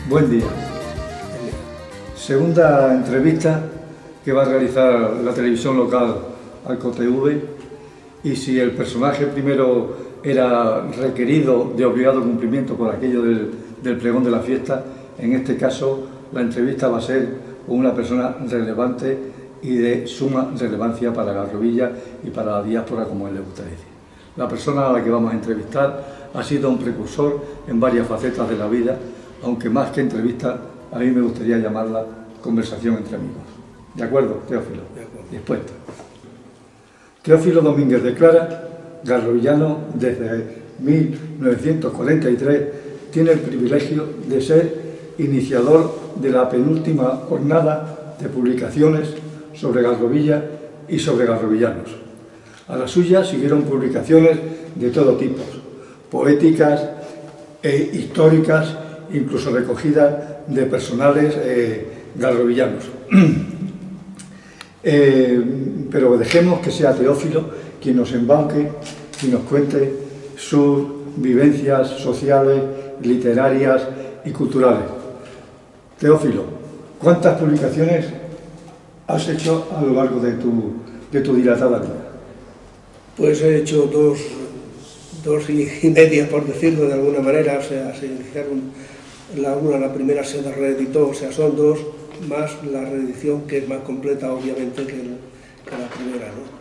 Buen día. Segunda entrevista que va a realizar la televisión local AlcoTV, y si el personaje primero era requerido de obligado cumplimiento por aquello del pregón de la fiesta, en este caso la entrevista va a ser con una persona relevante y de suma relevancia para Garrovilla y para la diáspora, como él le gusta decir. La persona a la que vamos a entrevistar ha sido un precursor en varias facetas de la vida, aunque más que entrevista, a mí me gustaría llamarla conversación entre amigos. ¿De acuerdo, Teófilo? De acuerdo. Dispuesto. Teófilo Domínguez de Clara, garrovillano desde 1943, tiene el privilegio de ser iniciador de la penúltima jornada de publicaciones sobre Garrovilla y sobre garrovillanos. A la suya siguieron publicaciones de todo tipo, poéticas e históricas, incluso recogidas de personales garrovillanos. Pero dejemos que sea Teófilo quien nos embauque y nos cuente sus vivencias sociales, literarias y culturales. Teófilo, ¿cuántas publicaciones has hecho a lo largo de tu dilatada vida? Pues he hecho dos y media, por decirlo de alguna manera. O sea, se iniciaron la primera se reeditó, o sea, son dos, más la reedición que es más completa, obviamente, que la primera, ¿no?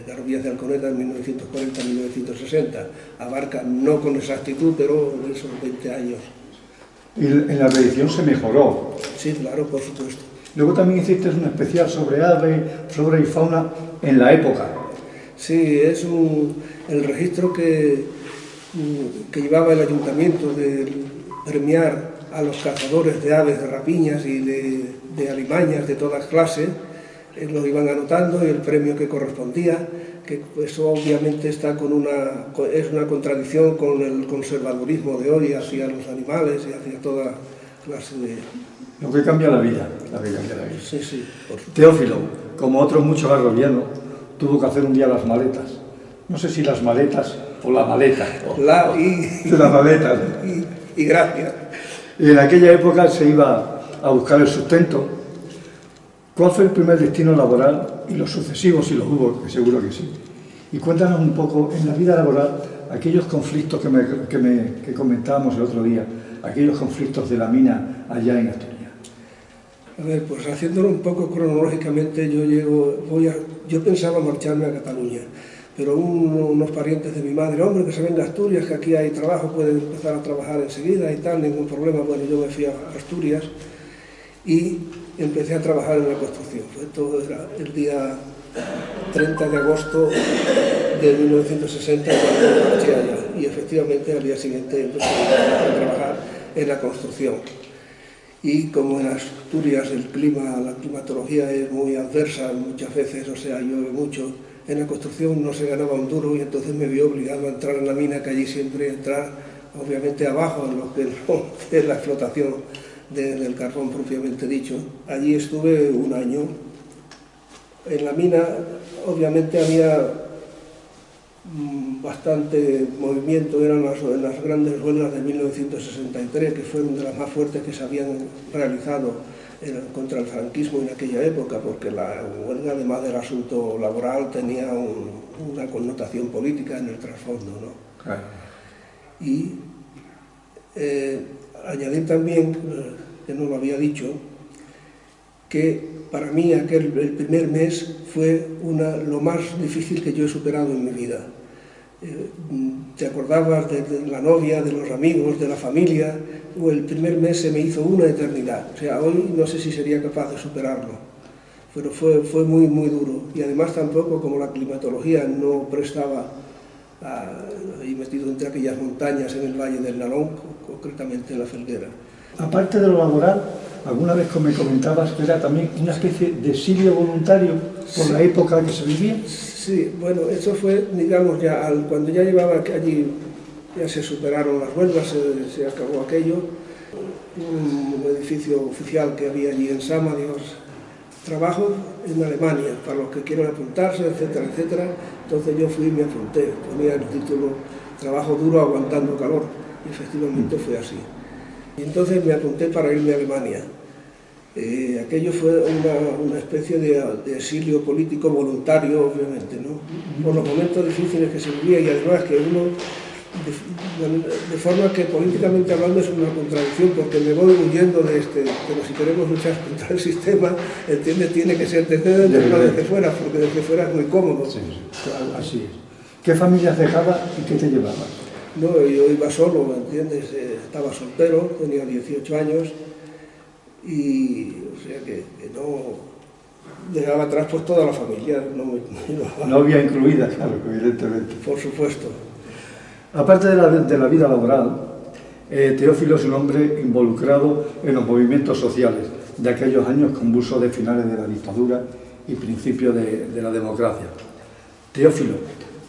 Garrovillas de Alconeta en 1940-1960. Abarca, no con exactitud, pero esos 20 años. Y en la reedición se mejoró. Sí, claro, por supuesto. Luego también hiciste un especial sobre ave, flora y fauna en la época. Sí, es el registro que llevaba el ayuntamiento de premiar a los cazadores de aves, de rapiñas y de alimañas de todas clases. Lo iban anotando y el premio que correspondía, que eso obviamente está es una contradicción con el conservadurismo de hoy hacia los animales y hacia toda clase de... Lo que cambia la vida, Sí, sí, por supuesto. Teófilo, como otros muchos garrovillanos, tuvo que hacer un día las maletas. No sé si las maletas o la maleta. Las maletas. Y gracias. En aquella época se iba a buscar el sustento. ¿Cuál fue el primer destino laboral y los sucesivos, si los hubo, que seguro que sí? Y cuéntanos un poco, en la vida laboral, aquellos conflictos que comentábamos el otro día, aquellos conflictos de la mina allá en Asturias. A ver, pues haciéndolo un poco cronológicamente, yo pensaba marcharme a Cataluña, pero unos parientes de mi madre, hombre, que se venga a Asturias, que aquí hay trabajo, puede empezar a trabajar enseguida y tal, ningún problema. Bueno, yo me fui a Asturias y empecé a trabajar en la construcción. Todo era el día 30 de agosto de 1960 cuando marché allá, y efectivamente al día siguiente empecé a trabajar en la construcción. Y como en Asturias la climatología es muy adversa muchas veces, o sea, llueve mucho, en la construcción no se ganaba un duro, y entonces me vi obligado a entrar en la mina, que allí siempre entrar, obviamente abajo, en lo que no es la explotación del carbón propiamente dicho. Allí estuve un año. En la mina, obviamente, había bastante movimiento, eran las grandes huelgas de 1963, que fueron de las más fuertes que se habían realizado contra el franquismo en aquella época, porque la huelga, además del asunto laboral, tenía una connotación política en el trasfondo, ¿no? Claro. Y añadir también, que no lo había dicho, que para mí el primer mes fue lo más difícil que yo he superado en mi vida. Te acordabas de la novia, de los amigos, de la familia. El primer mes se me hizo una eternidad. O sea, hoy no sé si sería capaz de superarlo, pero fue muy, muy duro. Y además tampoco, como la climatología no prestaba, ahí metido entre aquellas montañas en el Valle del Nalón, concretamente en la Felguera. Aparte de lo laboral, alguna vez me comentabas que era también una especie de exilio voluntario por la época que se vivía. Sí, bueno, eso fue, digamos, ya cuando ya llevaba allí, ya se superaron las huelgas, se acabó aquello. Me edificio oficial que había allí en Sama, digo, trabajo en Alemania, para los que quieran apuntarse, etcétera, etcétera. Entonces yo fui y me apunté, ponía el título Trabajo duro aguantando calor, y efectivamente fue así. Y entonces me apunté para irme a Alemania. Aquello fue una especie de exilio político voluntario, obviamente, ¿no? Por los momentos difíciles que se vivía, y además que uno, de forma que políticamente hablando es una contradicción, porque me voy huyendo de pero si queremos luchar contra el sistema, ¿entiendes? Tiene que ser desde dentro, no desde fuera, porque desde fuera es muy cómodo. Sí, así es. ¿Qué familias dejabas y qué te llevabas? No, yo iba solo, ¿entiendes? Estaba soltero, tenía 18 años, y o sea que no dejaba atrás pues toda la familia. No había incluida, claro, evidentemente. Por supuesto. Aparte de la vida laboral, Teófilo es un hombre involucrado en los movimientos sociales de aquellos años convulsos de finales de la dictadura y principios de la democracia. Teófilo,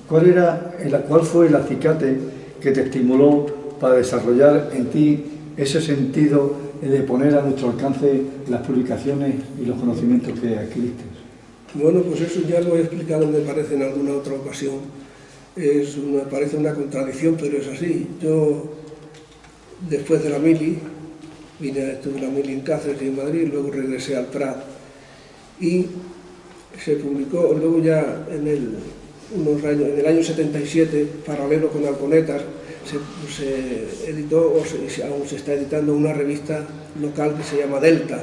¿cuál fue el acicate que te estimuló para desarrollar en ti ese sentido de poner a nuestro alcance las publicaciones y los conocimientos que adquiriste? Bueno, pues eso ya lo he explicado, me parece, en alguna otra ocasión. Parece una contradicción, pero es así. Yo, después de la mili, estuve la mili en Cáceres y en Madrid, luego regresé al Prat, y se publicó, luego ya en el año 77, paralelo con Alconetas, se editó, aún se está editando, una revista local que se llama Delta,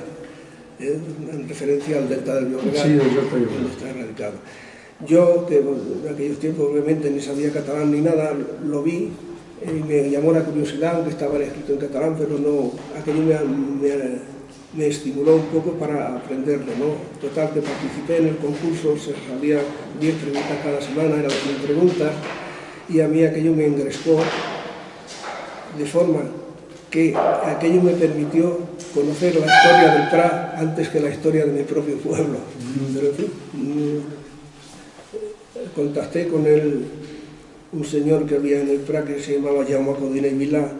en referencia al Delta del Llobregat, sí, donde está radicado. Yo, que en aquellos tiempos obviamente ni sabía catalán ni nada, lo vi y me llamó la curiosidad, aunque estaba escrito en catalán, pero no, aquello me estimuló un poco para aprenderlo, ¿no? Total, que participé en el concurso, se salían 10 preguntas cada semana, eran 100 preguntas, y a mí aquello me engrescó, de forma que aquello me permitió conocer la historia del Prat antes que la historia de mi propio pueblo. Pero, en fin, contacté con un señor que había en el Prat que se llamaba Jaume Codina y Vilá,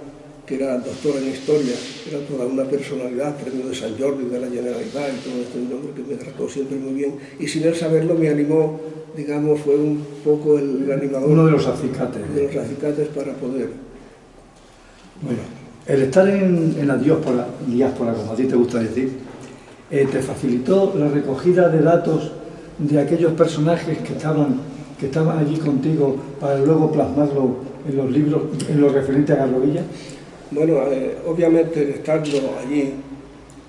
que era doctor en historia, era toda una personalidad, premio de Sant Jordi, de la Generalitat y todo esto, un hombre que me trató siempre muy bien, y sin él saberlo me animó, digamos, fue un poco el animador. Uno de los acicates. De los acicates para poder. Bueno, el estar en la diáspora, como a ti te gusta decir, te facilitó la recogida de datos de aquellos personajes que estaban allí contigo para luego plasmarlo en los libros, en lo referente a Garrovilla. Bueno, obviamente estando allí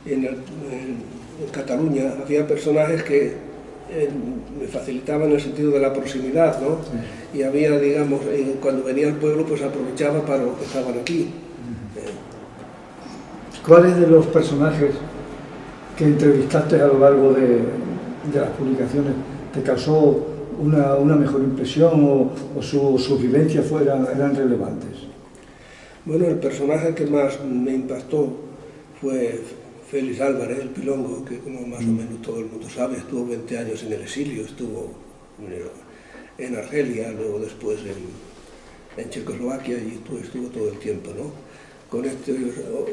en Cataluña había personajes que me facilitaban el sentido de la proximidad, ¿no? Sí. Y había, digamos, cuando venía al pueblo pues aprovechaba para los que estaban aquí. ¿Cuáles de los personajes que entrevistaste a lo largo de las publicaciones te causó una mejor impresión o sus vivencias eran relevantes? Bueno, el personaje que más me impactó fue Félix Álvarez, el Pilongo, que como más o menos todo el mundo sabe, estuvo 20 años en el exilio, estuvo en Argelia, luego después en Checoslovaquia y estuvo todo el tiempo, ¿no? Con este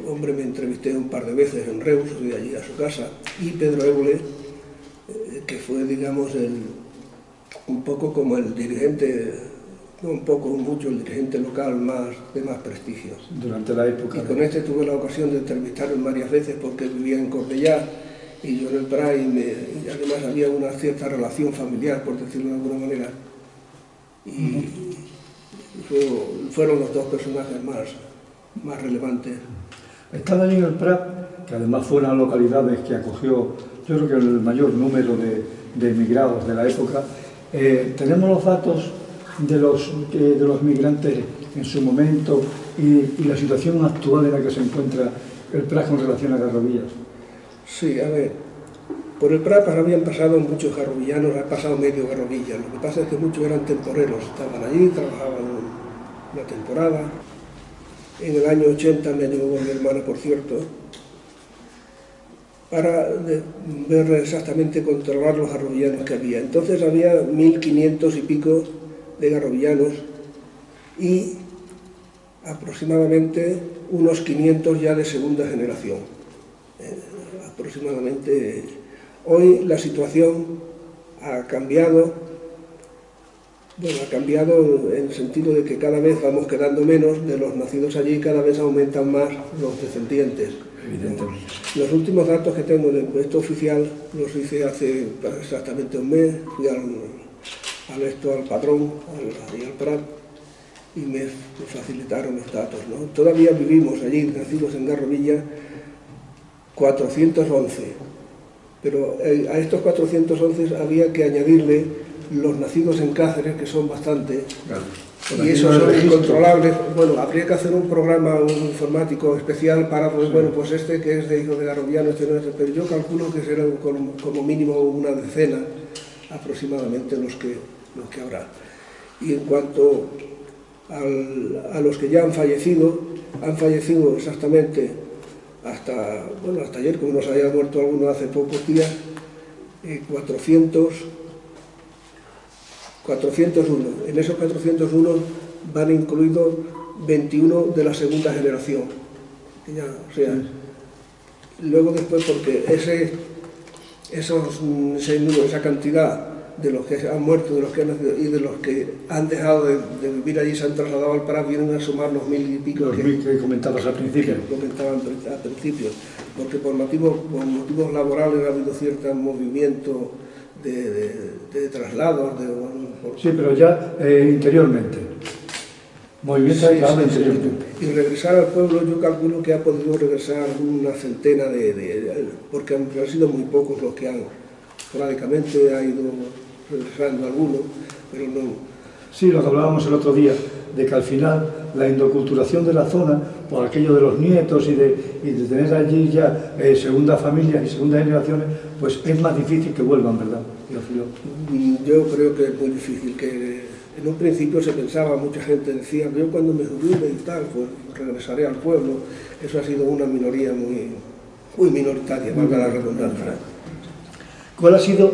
hombre me entrevisté un par de veces en Reus, fui allí a su casa, y Pedro Évole, que fue, digamos, un poco como el dirigente, no un poco, mucho el dirigente local de más prestigio. Durante la época. Y con este tuve la ocasión de entrevistarlo varias veces porque vivía en Cornellá y yo en el Prat, y además había una cierta relación familiar, por decirlo de alguna manera. Y fueron los dos personajes más relevantes. Estando allí en el Prat, que además fueron localidades que acogió, yo creo que el mayor número de emigrados de la época, tenemos los datos de los migrantes en su momento y la situación actual en la que se encuentra el Prat con relación a Garrovillas. Sí, a ver, por el Prat habían pasado muchos garrovillanos, ha pasado medio Garrovilla. Lo que pasa es que muchos eran temporeros, estaban allí, trabajaban una temporada. En el año 80 me llevó mi hermana, por cierto, para ver exactamente, controlar los garrovillanos que había. Entonces había 1500 y pico de garrovillanos y aproximadamente unos 500 ya de segunda generación. aproximadamente. Hoy la situación ha cambiado, bueno, ha cambiado en el sentido de que cada vez vamos quedando menos de los nacidos allí y cada vez aumentan más los descendientes. Evidentemente. Los últimos datos que tengo de encuesta oficial los hice hace exactamente un mes, fui al padrón, al Prat, y me facilitaron los datos, ¿no? Todavía vivimos allí, nacidos en Garrovilla, 411, pero a estos 411 había que añadirle los nacidos en Cáceres, que son bastantes, Claro. y esos son incontrolables. Bueno, habría que hacer un programa informático especial para, pues, bueno, pues este que es de hijo de Garroviano, este no es, pero yo calculo que serán como mínimo una decena aproximadamente los que habrá. Y en cuanto a los que ya han fallecido exactamente hasta ayer, como nos había muerto alguno hace pocos días, 401. En esos 401 van incluidos 21 de la segunda generación. Ya, o sea, luego después, porque esa cantidad de los que han muerto, de los que han nacido y de los que han dejado de vivir allí, se han trasladado al Prat, vienen a sumar los 1000 y pico que comentabas al principio. Comentaban al principio, porque por motivos laborales ha habido cierto movimiento de traslados. Sí, pero ya interiormente. Movimiento de traslado interiormente. Y regresar al pueblo, yo calculo que ha podido regresar una centena porque han sido muy pocos los que han, esporádicamente ha ido regresando algunos, pero no. Sí, lo que hablábamos el otro día, de que al final la endoculturación de la zona, por aquello de los nietos y de tener allí ya segundas familias y segundas generaciones, pues es más difícil que vuelvan, ¿verdad? Yo creo que es muy difícil, que en un principio se pensaba, mucha gente decía, yo cuando me jubile y tal, pues regresaré al pueblo. Eso ha sido una minoría muy minoritaria, valga la redundancia. ¿Cuál ha sido,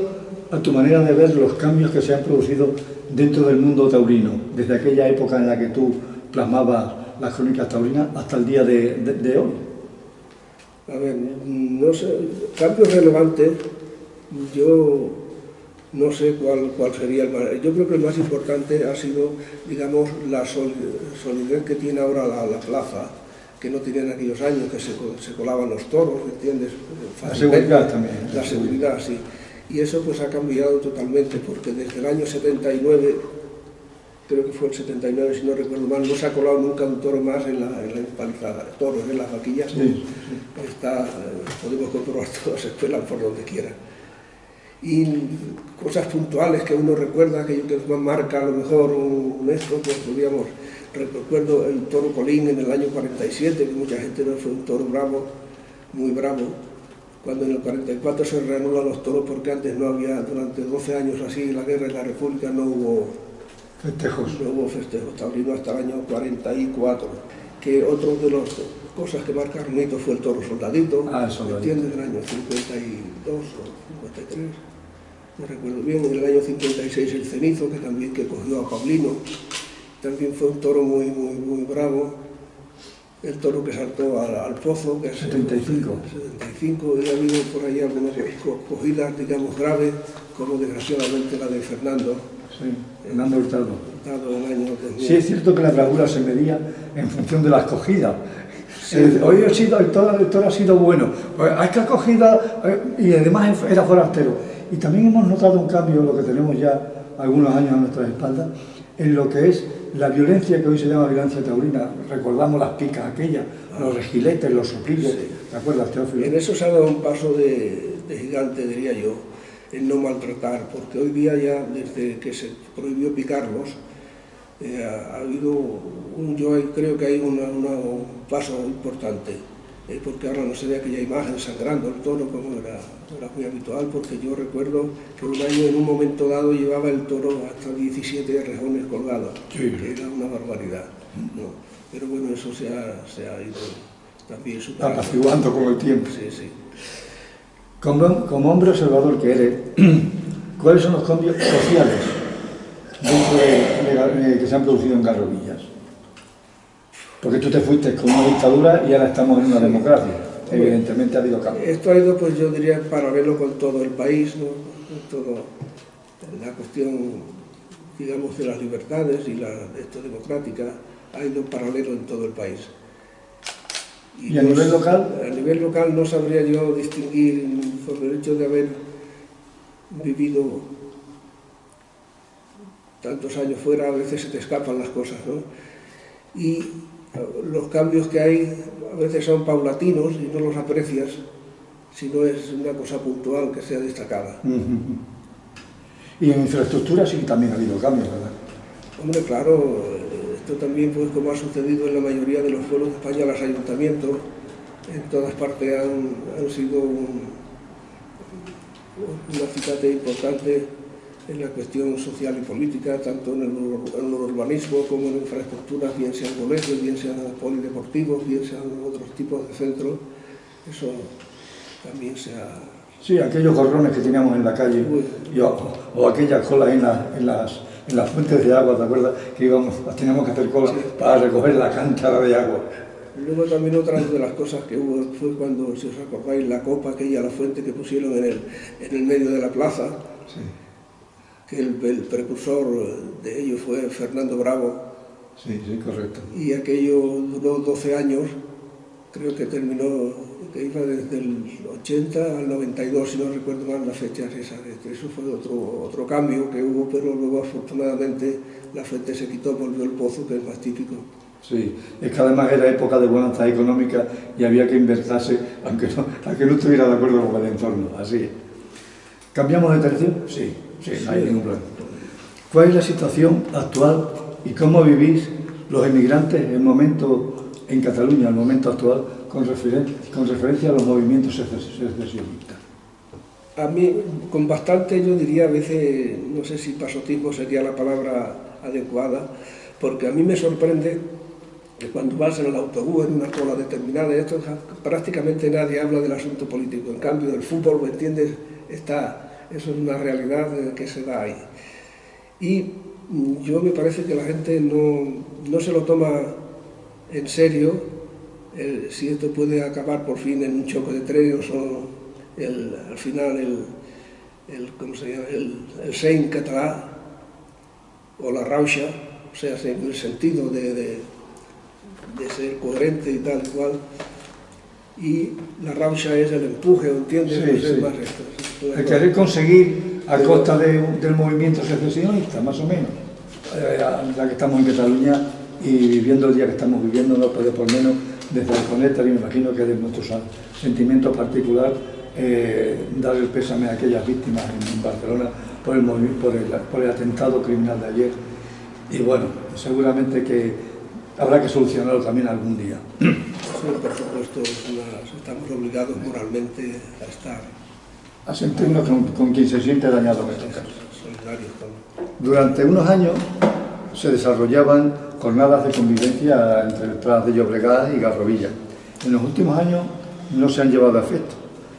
a tu manera de ver, los cambios que se han producido dentro del mundo taurino, desde aquella época en la que tú plasmabas las crónicas taurinas hasta el día de hoy? A ver, no sé, cambios relevantes, yo no sé cuál sería el más. Yo creo que el más importante ha sido, digamos, la solidez que tiene ahora la plaza, que no tenía en aquellos años, que se colaban los toros, ¿entiendes? La seguridad también. La seguridad, sí. Y eso pues ha cambiado totalmente, porque desde el año 79, creo que fue el 79 si no recuerdo mal, no se ha colado nunca un toro más en la empalizada. Toros en las vaquillas, sí. Podemos comprobar todas las escuelas por donde quiera. Y cosas puntuales que uno recuerda, que marca a lo mejor esto, pues podríamos. Recuerdo el toro Colín en el año 47, que mucha gente no fue un toro bravo, muy bravo, cuando en el 44 se reanudan los toros, porque antes no había, durante 12 años así, la guerra y la república no hubo festejos. No hubo festejos taurinos hasta el año 44. Que otro de las cosas que marcaron un hito fue el toro Soldadito, ¿entiendes? Del año 52 o 53, no recuerdo bien. En el año 56 el Cenizo, que cogió a Paulino. También fue un toro muy bravo, el toro que saltó al pozo, que es 75, y ha habido por ahí algunas cogidas, digamos, graves, como desgraciadamente la de Fernando. Sí, Fernando Hurtado. El año 2000. Sí, es cierto que la bravura se medía en función de las cogidas. Sí. Hoy el toro ha sido bueno, pues hay que acogida, y además era forastero. Y también hemos notado un cambio, lo que tenemos ya algunos años a nuestras espaldas, en lo que es la violencia que hoy se llama violencia taurina. Recordamos las picas aquellas, los regiletes, los soplillos, sí. ¿Te acuerdas, Teófilo? En eso se ha dado un paso de gigante, diría yo, en no maltratar, porque hoy día ya, desde que se prohibió picarlos, ha habido, yo creo que hay un paso importante, porque ahora no se ve aquella imagen sangrando el toro como era muy habitual, porque yo recuerdo que un año, en un momento dado, llevaba el toro hasta 17 rejones colgados, sí. Que era una barbaridad, ¿no? Pero bueno, eso se ha ido también superando. Apaciguando con el tiempo. Sí. Como hombre observador que eres, ¿cuáles son los cambios sociales que se han producido en Garrovillas? Porque tú te fuiste con una dictadura y ahora estamos en una democracia. evidentemente ha habido cambios. Esto ha ido, pues yo diría, en paralelo con todo el país, ¿no? Todo, la cuestión, digamos, de las libertades y esto democrática ha ido en paralelo en todo el país. ¿Y a nivel local? A nivel local no sabría yo distinguir, por el hecho de haber vivido tantos años fuera, a veces se te escapan las cosas, ¿no? Y los cambios que hay a veces son paulatinos y no los aprecias si no es una cosa puntual que sea destacada. Y en infraestructura sí que también ha habido cambios, ¿verdad? Hombre, claro, esto también, pues como ha sucedido en la mayoría de los pueblos de España, los ayuntamientos en todas partes han sido un acicate importante en la cuestión social y política, tanto en el urbanismo como en infraestructuras, bien sean colegios, bien sean polideportivos, bien sean otros tipos de centros. Eso también se ha... Sí, aquellos gorrones que teníamos en la calle, o aquellas colas en las fuentes de agua, ¿te acuerdas? Que teníamos que hacer colas para recoger la cántara de agua. Luego también otra de las cosas que hubo fue cuando, si os acordáis, la copa aquella, la fuente que pusieron en el medio de la plaza, sí. Que el precursor de ello fue Fernando Bravo. Sí, sí, correcto. Y aquello duró 12 años, creo que terminó, que iba desde el 80 al 92, si no recuerdo mal las fechas esas. Eso fue otro cambio que hubo, pero luego afortunadamente la fuente se quitó, volvió el pozo, que es más típico. Sí, es que además era época de bonanza económica y había que invertirse, aunque no estuviera de acuerdo con el entorno, así. ¿Cambiamos de tercio? Sí, no hay ningún problema. ¿Cuál es la situación actual y cómo vivís los emigrantes en Cataluña, el momento actual, con referencia a los movimientos secesionistas? A mí, con bastante, yo diría a veces, no sé si pasotismo sería la palabra adecuada, porque a mí me sorprende que cuando vas en el autobús, en una cola determinada, prácticamente nadie habla del asunto político. En cambio, el fútbol, ¿me entiendes?, eso es una realidad que se da ahí. Y yo me parece que la gente no se lo toma en serio, si esto puede acabar por fin en un choque de trenes o al final ¿cómo se llama?, el Seny català o la rauxa, o sea, en el sentido de ser coherente y tal y cual. Y la rauxa es el empuje, ¿entiendes? Sí, sí. Más esto. El querer conseguir a costa del movimiento secesionista, más o menos. Ya que estamos en Cataluña y viviendo el día que estamos viviendo, no puede por menos desde el Conectar, y me imagino que de nuestro sentimiento particular, dar el pésame a aquellas víctimas en Barcelona por el atentado criminal de ayer. Y bueno, seguramente que habrá que solucionarlo también algún día. Sí, por supuesto, estamos obligados moralmente a sentirnos con quien se siente dañado en estos casos. Solidarios también. Durante unos años se desarrollaban jornadas de convivencia entre el Prat de Llobregat y Garrovilla. En los últimos años no se han llevado a efecto.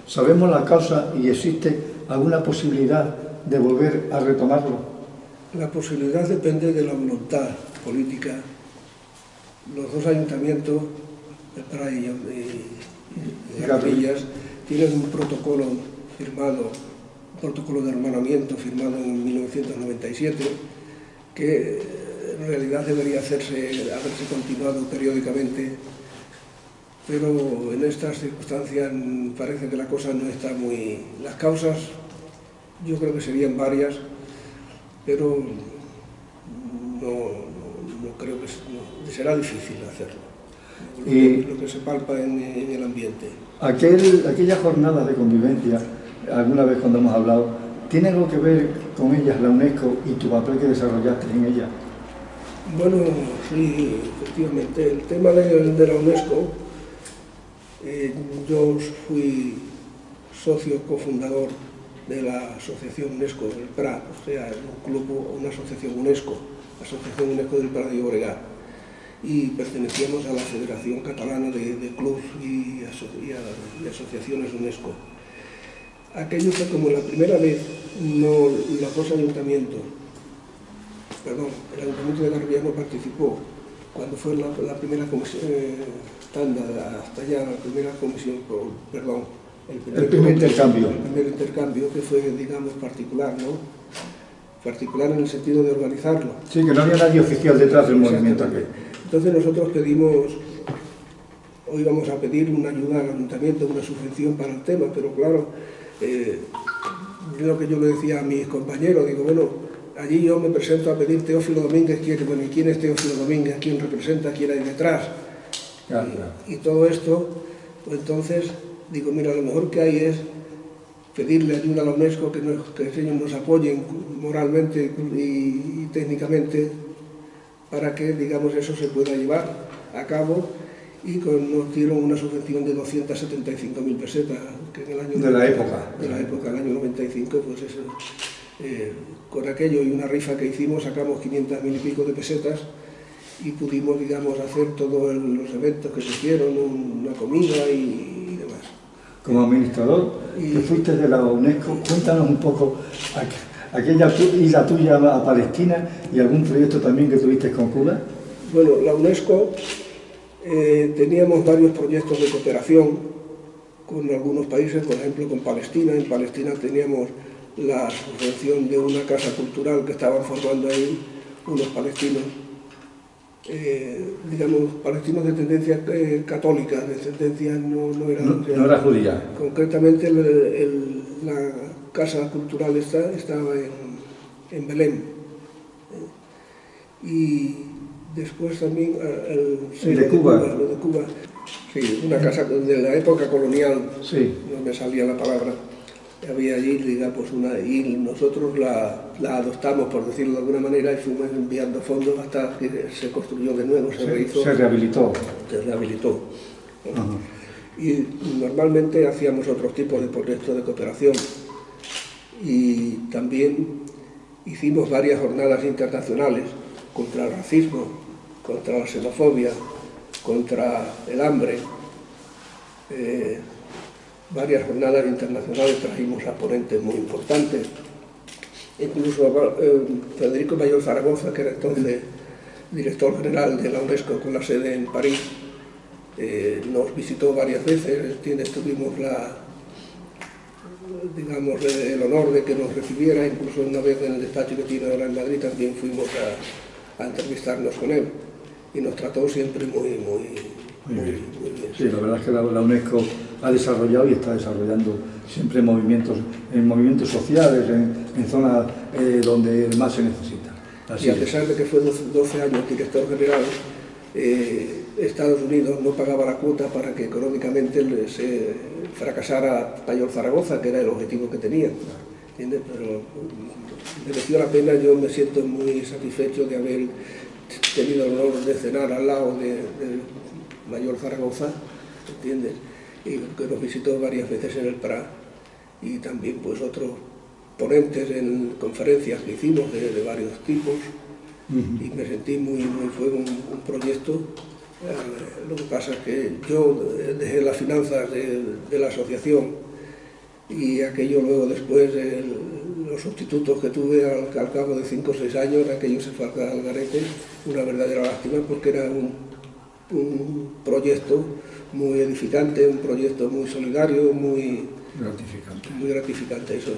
¿Sabemos la causa y existe alguna posibilidad de volver a retomarlo? La posibilidad depende de la voluntad política. Los dos ayuntamientos, el Prat y Garrovillas, tienen un protocolo firmado, un protocolo de hermanamiento firmado en 1997, que en realidad debería haberse continuado periódicamente, pero en estas circunstancias parece que la cosa no está muy... Las causas yo creo que serían varias, pero no creo que será difícil hacerlo. Lo que se palpa en el ambiente. Aquella jornada de convivencia, alguna vez cuando hemos hablado, ¿tiene algo que ver con ellas la UNESCO y tu papel que desarrollaste en ella? Bueno, sí, efectivamente. El tema de la UNESCO, yo fui socio cofundador de la asociación UNESCO del Prat, o sea, un club, una asociación UNESCO, la Asociación UNESCO del Prat de Llobregat, y pertenecíamos a la Federación Catalana de Clubs y Asociaciones UNESCO. Aquello fue como la primera vez, los dos ayuntamientos, el Ayuntamiento de Garrovilla no participó, cuando fue la primera estándar hasta ya la primera comisión, perdón, el primer intercambio. El primer intercambio que fue, digamos, particular, ¿no? Particular en el sentido de organizarlo. Sí, que no había nadie oficial detrás del movimiento aquel. Entonces nosotros hoy vamos a pedir una ayuda al ayuntamiento, una subvención para el tema, pero claro, lo que yo le decía a mis compañeros, digo, bueno, allí yo me presento a pedir Teófilo Domínguez, bueno, ¿y quién es Teófilo Domínguez? ¿Quién representa? ¿Quién hay detrás? Claro. Y todo esto, pues entonces, digo, mira, lo mejor que hay es pedirle ayuda a la UNESCO, que ellos nos apoyen moralmente y técnicamente para que, digamos, eso se pueda llevar a cabo, y nos dieron una subvención de 275.000 pesetas, que en el año... De la época. De la época, el año 95, pues eso... con aquello y una rifa que hicimos sacamos 500.000 y pico de pesetas y pudimos, digamos, hacer todos los eventos que se hicieron, una comida y demás. Como administrador, que fuiste de la UNESCO, cuéntanos un poco aquella isla tuya a Palestina y algún proyecto también que tuviste con Cuba. Bueno, la UNESCO teníamos varios proyectos de cooperación con algunos países, por ejemplo con Palestina. En Palestina teníamos la subvención de una casa cultural que estaban formando ahí unos palestinos, digamos, palestinos de tendencia católica, de tendencia no era judía. Concretamente la casa cultural estaba en Belén. Y después también lo de Cuba. Sí, una casa de la época colonial, sí. No me salía la palabra. Había allí, digamos, y nosotros la adoptamos, por decirlo de alguna manera, y fuimos enviando fondos hasta que se construyó de nuevo, se rehabilitó. Se rehabilitó. Uh-huh. Y normalmente hacíamos otros tipos de proyectos de cooperación. Y también hicimos varias jornadas internacionales contra el racismo, contra la xenofobia, contra el hambre. Varias jornadas internacionales trajimos a ponentes muy importantes. Incluso Federico Mayor Zaragoza, que era entonces director general de la UNESCO con la sede en París, nos visitó varias veces. Tuvimos digamos, el honor de que nos recibiera. Incluso una vez en el despacho que tiene ahora en Madrid también fuimos a entrevistarnos con él, y nos trató siempre muy bien. Sí, la verdad es que la UNESCO ha desarrollado y está desarrollando siempre movimientos sociales en zonas donde más se necesita. Así y a pesar de que fue 12 años director general, Estados Unidos no pagaba la cuota para que económicamente se fracasara Mayor Zaragoza, que era el objetivo que tenía. ¿Entiendes? Pero mereció la pena. Yo me siento muy satisfecho de haber tenido el honor de cenar al lado de Mayor Zaragoza, ¿entiendes? Y que nos visitó varias veces en el Prat, y también pues otros ponentes en conferencias que hicimos de varios tipos. Uh-huh. Y me sentí fue un proyecto. Lo que pasa es que yo dejé las finanzas de la asociación, y aquello luego después los sustitutos que tuve al cabo de 5 o 6 años, aquello se fue al garete. Una verdadera lástima, porque era un proyecto muy edificante, un proyecto muy solidario, muy gratificante. Eso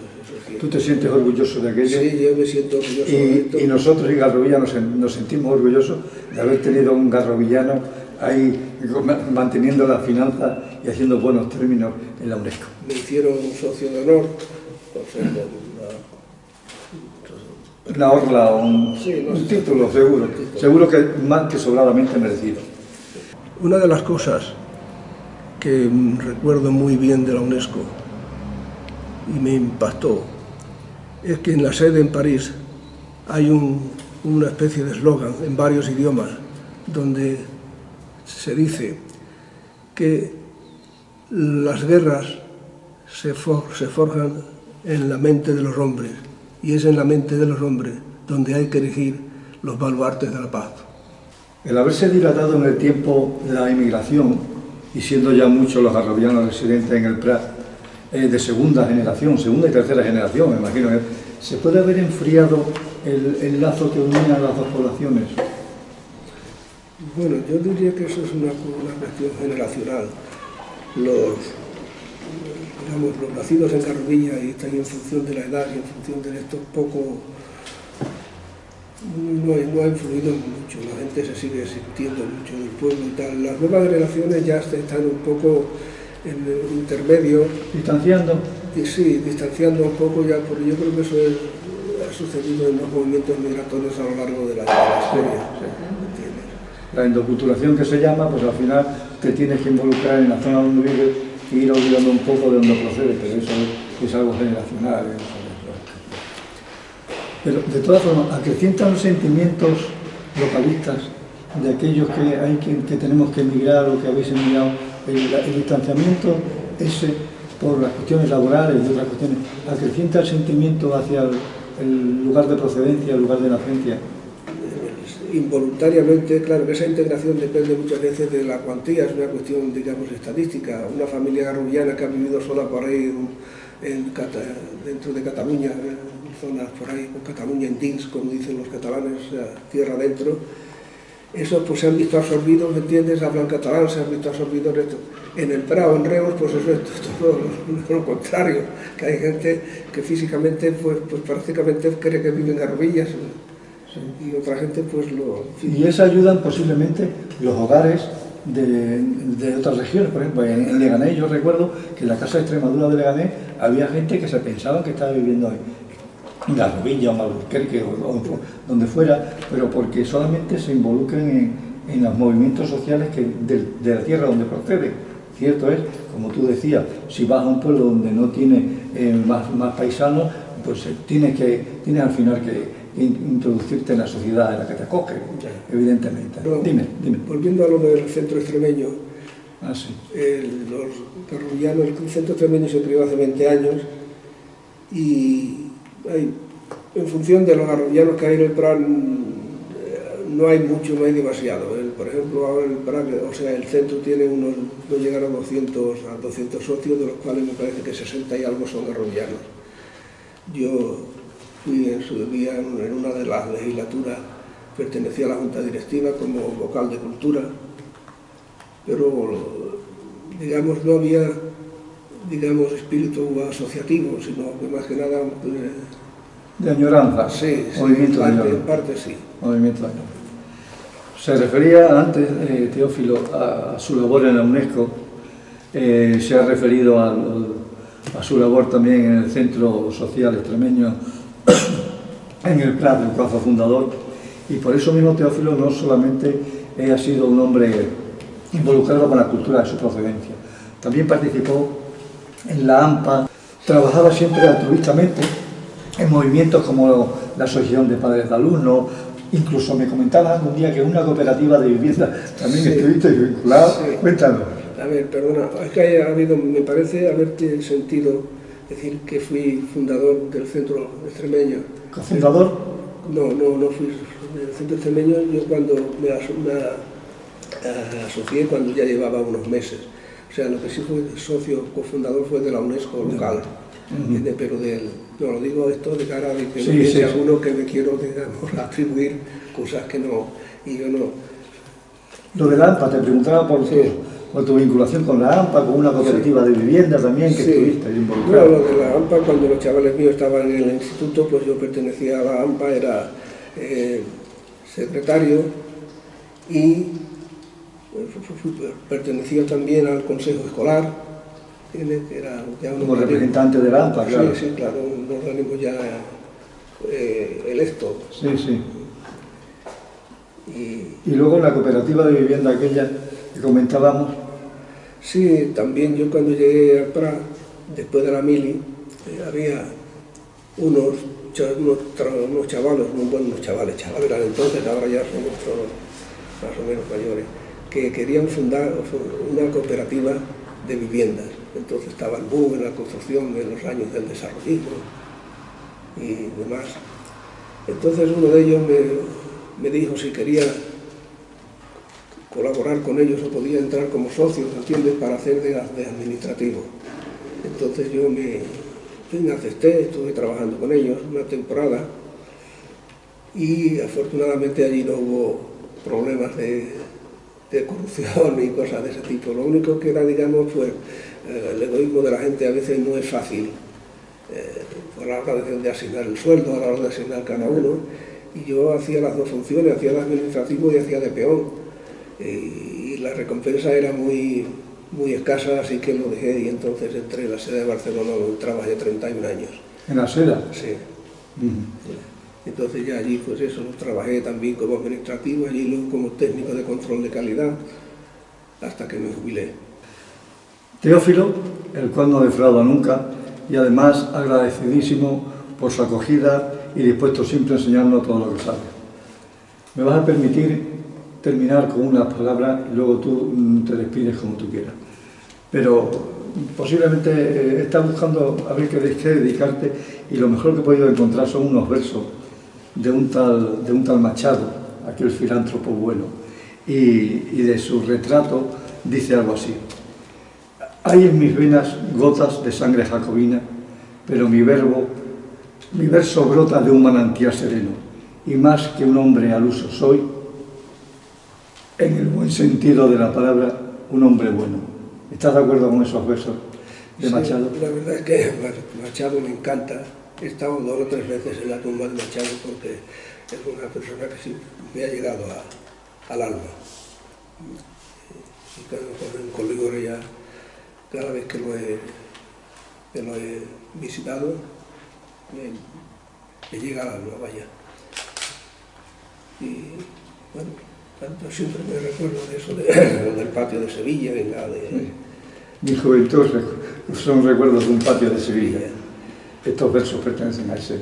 sí. ¿Tú te sientes orgulloso de aquello? Sí, yo me siento orgulloso de esto. Y nosotros en Garrovilla nos sentimos orgullosos de haber tenido un garrovillano ahí manteniendo las finanzas y haciendo buenos términos en la UNESCO. Me hicieron un socio de honor, por ser una orla o un título, seguro que más que sobradamente merecido. Una de las cosas que recuerdo muy bien de la UNESCO y me impactó es que en la sede en París hay una especie de eslogan en varios idiomas donde se dice que las guerras se forjan en la mente de los hombres, y es en la mente de los hombres donde hay que erigir los baluartes de la paz. El haberse dilatado en el tiempo de la inmigración, y siendo ya muchos los garrovillanos residentes en el Prat, de segunda y tercera generación, me imagino, ¿se puede haber enfriado el lazo que unía a las dos poblaciones? Bueno, yo diría que eso es una cuestión generacional. Los, digamos, los nacidos en Garrovilla y están en función de la edad y en función de esto poco, no ha influido mucho, la gente se sigue sintiendo mucho en el pueblo y tal. Las nuevas generaciones ya están un poco en el intermedio. Distanciando. Y sí, distanciando un poco ya, porque yo creo que eso ha sucedido en los movimientos migratorios a lo largo de la historia. Sí. La endoculturación que se llama, pues al final te tienes que involucrar en la zona donde vives e ir olvidando un poco de dónde procede, pero eso es algo generacional. Pero de todas formas, acrecientan los sentimientos localistas de aquellos que tenemos que emigrar o que habéis emigrado, el distanciamiento ese por las cuestiones laborales y otras cuestiones, acrecienta el sentimiento hacia el lugar de procedencia, el lugar de nacencia. Involuntariamente, claro que esa integración depende muchas veces de la cuantía, es una cuestión, digamos, estadística. Una familia garrullana que ha vivido sola por ahí dentro de Cataluña, zonas por ahí, con Cataluña en dins, como dicen los catalanes, o sea, tierra adentro, esos pues se han visto absorbidos, ¿me entiendes? Hablan catalán, se han visto absorbidos en esto. En el Prado, en Reus, pues eso es todo lo contrario, que hay gente que físicamente pues prácticamente cree que vive en Garrovillas. Sí. Y otra gente pues lo... Y eso ayudan posiblemente los hogares de otras regiones. Por ejemplo, en Leganés yo recuerdo que en la Casa de Extremadura de Leganés había gente que se pensaba que estaba viviendo en Garrovilla o en Albuquerque o donde fuera, pero porque solamente se involucren en los movimientos sociales de la tierra donde procede. Cierto es, como tú decías, si vas a un pueblo donde no tiene más paisanos, pues tienes al final que introducirte en la sociedad en la que te acoge, evidentemente. Pero, dime. Volviendo a lo del centro extremeño, Sí. los garrullanos, el centro extremeño se creó hace 20 años y en función de los garrullanos que hay en el Prat, no hay mucho, no hay demasiado. Por ejemplo, ahora el Prat, o sea, el centro tiene no llegan a 200 socios, de los cuales me parece que 60 y algo son garrullanos. Yo fui en su día en una de las legislaturas, pertenecía a la Junta Directiva como vocal de Cultura, pero digamos no había espíritu asociativo, sino que más que nada de añoranza. Sí, movimiento de añoranza. En parte sí. Movimiento de añoranza. Se refería antes, Teófilo, a su labor en la UNESCO, se ha referido a su labor también en el Centro Social Extremeño, en el Prat, el plazo fundador, y por eso mismo Teófilo no solamente ha sido un hombre involucrado con la cultura de su procedencia, también participó en la AMPA, trabajaba siempre altruistamente en movimientos como la Asociación de Padres de Alumnos, incluso me comentaban un día que una cooperativa de vivienda también estuviste vinculado. Sí. Cuéntanos. A ver, perdona, es que ha habido, me parece haberte sentido decir que fui fundador del Centro Extremeño. ¿Cofundador? No fui del Centro Extremeño, yo cuando me asocié cuando ya llevaba unos meses. O sea, lo que sí fue socio cofundador fue de la UNESCO local, pero no lo digo esto de cara de que no piense alguno que me quiero, digamos, atribuir cosas que no, y yo no. Lo de la AMPA, te preguntaba por tu vinculación con la AMPA, con una cooperativa de vivienda también que estuviste involucrado. Bueno, lo de la AMPA, cuando los chavales míos estaban en el instituto, pues yo pertenecía a la AMPA, era secretario y pertenecía también al Consejo Escolar, que era ya como representante de la AMPA, claro. Sí, claro, un organismo ya electo. Sí. Y luego la cooperativa de vivienda aquella que comentábamos. Sí, también yo cuando llegué al Prat, después de la mili, había unos chavales, muy buenos chavales eran entonces, ahora ya son más o menos mayores, que querían fundar una cooperativa de viviendas. Entonces estaba el boom en la construcción en los años del desarrollismo y demás. Entonces uno de ellos me dijo si quería colaborar con ellos o podía entrar como socio, ¿entiendes?, para hacer de administrativo. Entonces yo me acepté, estuve trabajando con ellos una temporada y afortunadamente allí no hubo problemas de de corrupción y cosas de ese tipo. Lo único que era, digamos, pues el egoísmo de la gente a veces no es fácil a la hora de asignar el sueldo, a la hora de asignar cada uno, y yo hacía las dos funciones, hacía de administrativo y hacía de peón, y la recompensa era muy escasa, así que lo dejé, y entonces entré en la sede de Barcelona, donde trabajé 31 años. ¿En la seda? Sí. Entonces ya allí, pues eso, trabajé también como administrativo, allí luego como técnico de control de calidad, hasta que me jubilé. Teófilo, el cual no defrauda nunca, y además agradecidísimo por su acogida y dispuesto siempre a enseñarnos todo lo que sabe. Me vas a permitir terminar con unas palabras y luego tú te despides como tú quieras. Pero posiblemente estás buscando a ver qué dedicarte, y lo mejor que he podido encontrar son unos versos de un tal Machado, aquel filántropo bueno, y de su retrato dice algo así: hay en mis venas gotas de sangre jacobina, pero mi verso brota de un manantial sereno, y más que un hombre al uso soy, en el buen sentido de la palabra, un hombre bueno. ¿Estás de acuerdo con esos versos de Machado? Sí, la verdad es que Machado me encanta. He estado 2 o 3 veces en la tumba de Machado porque es una persona que sí me ha llegado al alma. Y con Ligore ya, cada vez que lo he visitado, me llega al alma, vaya. Y bueno, tanto siempre me recuerdo de eso, del patio de Sevilla, Mi juventud son recuerdos de un patio de Sevilla. Estos versos pertenecen a ese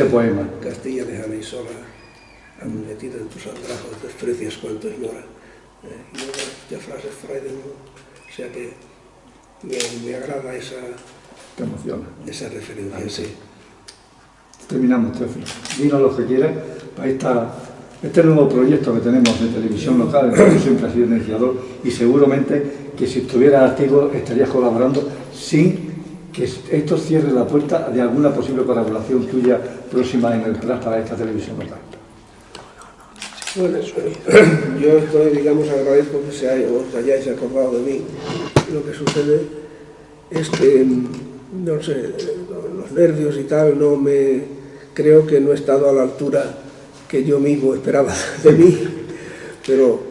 poema. Castilla lejana y sola, metida en tus andrajos, desprecias cuanto ignora. Y luego ya frases Freudian, o sea que me agrada esa... Te emociona. Esa referencia, sí. Terminamos, Teófilo. Dinos lo que quieras para este nuevo proyecto que tenemos de televisión local, en el que siempre has sido iniciador, y seguramente que si estuvieras activo estarías colaborando sin que esto cierre la puerta de alguna posible colaboración tuya próxima en el plan para esta televisión local. Bueno, yo estoy, digamos, agradezco que os hayáis acordado de mí. Lo que sucede es que, no sé, los nervios y tal, creo que no he estado a la altura que yo mismo esperaba de mí, pero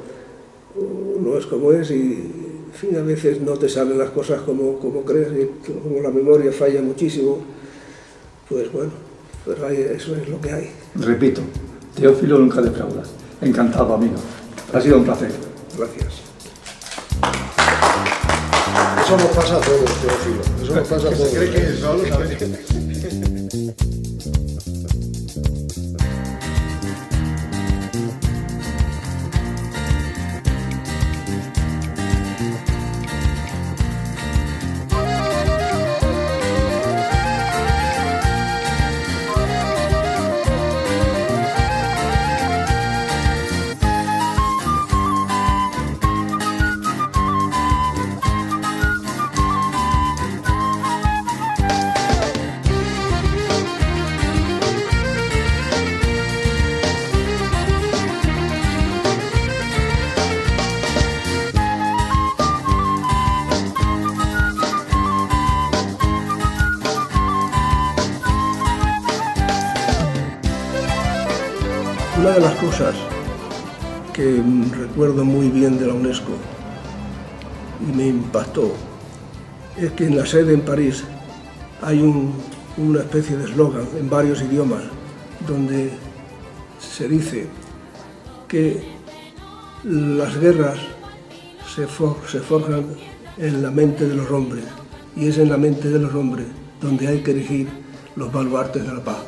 no es como es, y en fin, a veces no te salen las cosas como crees, y como la memoria falla muchísimo, pues bueno, pues eso es lo que hay. Repito, Teófilo nunca defrauda. Encantado, amigo. Ha sido un placer. Gracias. Eso nos pasa a todos, Teófilo. Eso nos pasa a todos. Se cree que solo, ¿sabes? Una de las cosas que recuerdo muy bien de la UNESCO y me impactó es que en la sede en París hay una especie de eslogan en varios idiomas donde se dice que las guerras se forjan en la mente de los hombres, y es en la mente de los hombres donde hay que erigir los baluartes de la paz.